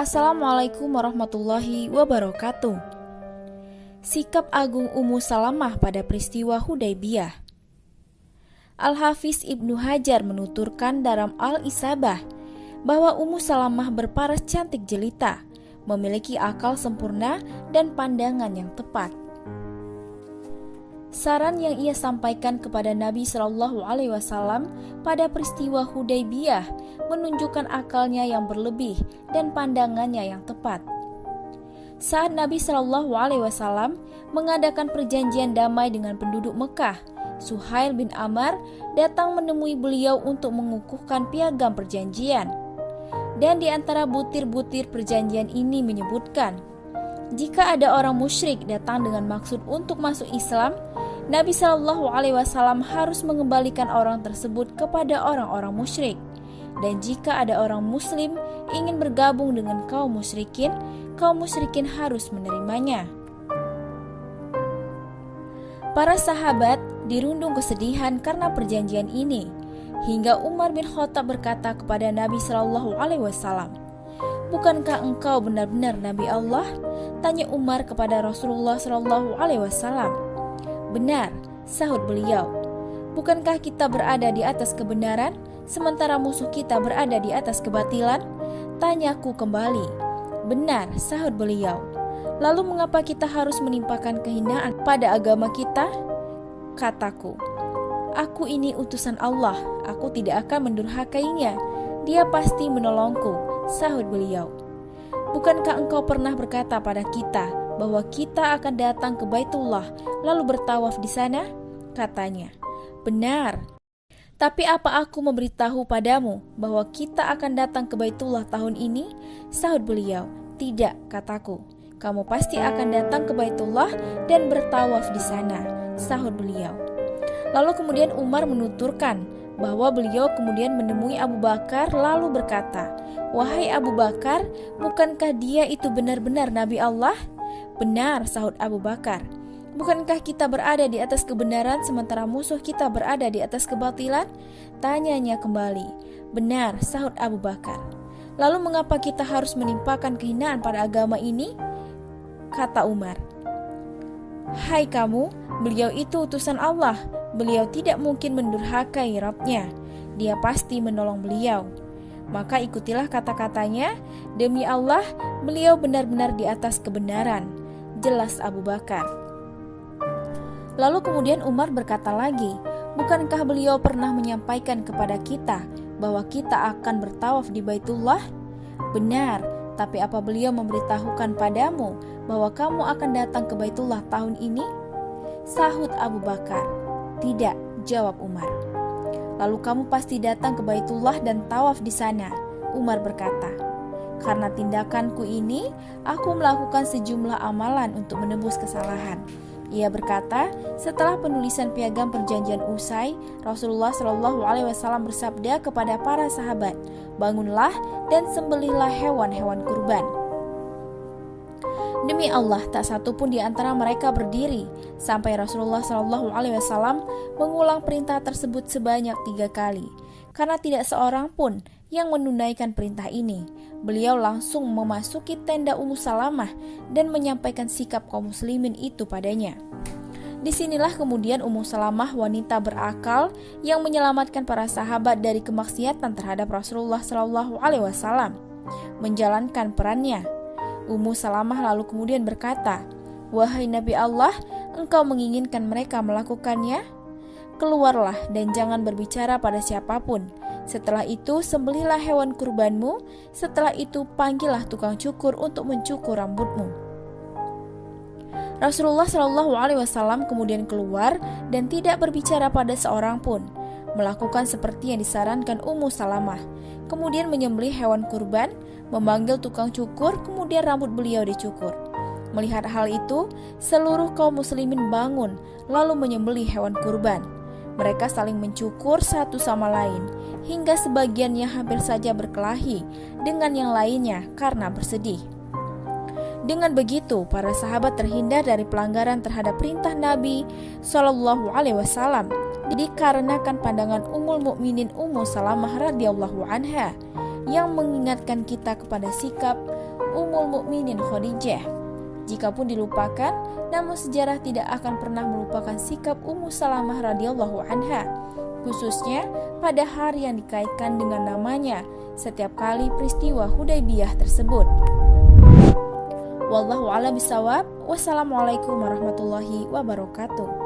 Assalamualaikum warahmatullahi wabarakatuh. Sikap agung Ummu Salamah pada peristiwa Hudaybiyah. Al-Hafiz Ibnu Hajar menuturkan dalam Al-Isabah bahwa Ummu Salamah berparas cantik jelita, memiliki akal sempurna dan pandangan yang tepat. Saran yang ia sampaikan kepada Nabi Shallallahu Alaihi Wasallam pada peristiwa Hudaybiyah menunjukkan akalnya yang berlebih dan pandangannya yang tepat. Saat Nabi Shallallahu Alaihi Wasallam mengadakan perjanjian damai dengan penduduk Mekah, Suhail bin Amr datang menemui beliau untuk mengukuhkan piagam perjanjian. Dan di antara butir-butir perjanjian ini menyebutkan, jika ada orang musyrik datang dengan maksud untuk masuk Islam, Nabi Shallallahu Alaihi Wasallam harus mengembalikan orang tersebut kepada orang-orang musyrik. Dan jika ada orang Muslim ingin bergabung dengan kaum musyrikin harus menerimanya. Para sahabat dirundung kesedihan karena perjanjian ini, hingga Umar bin Khattab berkata kepada Nabi Shallallahu Alaihi Wasallam, "Bukankah engkau benar-benar Nabi Allah?" Tanya Umar kepada Rasulullah Shallallahu Alaihi Wasallam. "Benar," sahut beliau. "Bukankah kita berada di atas kebenaran, sementara musuh kita berada di atas kebatilan?" Tanyaku kembali. "Benar," sahut beliau. "Lalu mengapa kita harus menimpakan kehinaan pada agama kita?" Kataku, "Aku ini utusan Allah, aku tidak akan mendurhakainya. Dia pasti menolongku," sahut beliau. "Bukankah engkau pernah berkata pada kita bahwa kita akan datang ke Baitullah lalu bertawaf di sana?" Katanya, "Benar. Tapi apa aku memberitahu padamu bahwa kita akan datang ke Baitullah tahun ini?" Sahut beliau, "Tidak," kataku. "Kamu pasti akan datang ke Baitullah dan bertawaf di sana," sahut beliau. Lalu kemudian Umar menuturkan bahwa beliau kemudian menemui Abu Bakar lalu berkata, "Wahai Abu Bakar, bukankah dia itu benar-benar Nabi Allah?" "Benar," sahut Abu Bakar. "Bukankah kita berada di atas kebenaran sementara musuh kita berada di atas kebatilan?" Tanyanya kembali. "Benar," sahut Abu Bakar. "Lalu mengapa kita harus menimpakan kehinaan pada agama ini?" Kata Umar, "Hai kamu, beliau itu utusan Allah. Beliau tidak mungkin mendurhakai Rabb-Nya. Dia pasti menolong beliau. Maka ikutilah kata-katanya, demi Allah, beliau benar-benar di atas kebenaran." Jelas Abu Bakar. Lalu kemudian Umar berkata lagi, "Bukankah beliau pernah menyampaikan kepada kita bahwa kita akan bertawaf di Baitullah?" "Benar, tapi apa beliau memberitahukan padamu bahwa kamu akan datang ke Baitullah tahun ini?" Sahut Abu Bakar. "Tidak," jawab Umar. "Lalu kamu pasti datang ke Baitullah dan tawaf di sana." Umar berkata, "Karena tindakanku ini, aku melakukan sejumlah amalan untuk menebus kesalahan." Ia berkata, setelah penulisan piagam perjanjian usai, Rasulullah Shallallahu Alaihi Wasallam bersabda kepada para sahabat, "Bangunlah dan sembelihlah hewan-hewan kurban." Demi Allah, tak satu pun di antara mereka berdiri sampai Rasulullah Shallallahu Alaihi Wasallam mengulang perintah tersebut sebanyak 3 kali. Karena tidak seorang pun yang menunaikan perintah ini, beliau langsung memasuki tenda Ummu Salamah dan menyampaikan sikap kaum muslimin itu padanya. Disinilah kemudian Ummu Salamah, wanita berakal yang menyelamatkan para sahabat dari kemaksiatan terhadap Rasulullah Shallallahu Alaihi Wasallam, menjalankan perannya. Ummu Salamah lalu kemudian berkata, "Wahai Nabi Allah, engkau menginginkan mereka melakukannya? Keluarlah dan jangan berbicara pada siapapun. Setelah itu sembelihlah hewan kurbanmu. Setelah itu panggillah tukang cukur untuk mencukur rambutmu." Rasulullah Shallallahu Alaihi Wasallam kemudian keluar dan tidak berbicara pada seorang pun, melakukan seperti yang disarankan Ummu Salamah. Kemudian menyembelih hewan kurban, memanggil tukang cukur, kemudian rambut beliau dicukur. Melihat hal itu, seluruh kaum muslimin bangun lalu menyembelih hewan kurban. Mereka saling mencukur satu sama lain, hingga sebagiannya hampir saja berkelahi dengan yang lainnya karena bersedih. Dengan begitu, para sahabat terhindar dari pelanggaran terhadap perintah Nabi Shallallahu Alaihi Wasallam dikarenakan pandangan Ummul Mukminin Ummu Salamah radhiyallahu anha yang mengingatkan kita kepada sikap Ummul Mukminin Khadijah. Jikapun dilupakan, namun sejarah tidak akan pernah melupakan sikap Ummu Salamah radhiyallahu anha, khususnya pada hari yang dikaitkan dengan namanya setiap kali peristiwa Hudaybiyah tersebut. Wallahu a'lam bishawab. Wassalamualaikum warahmatullahi wabarakatuh.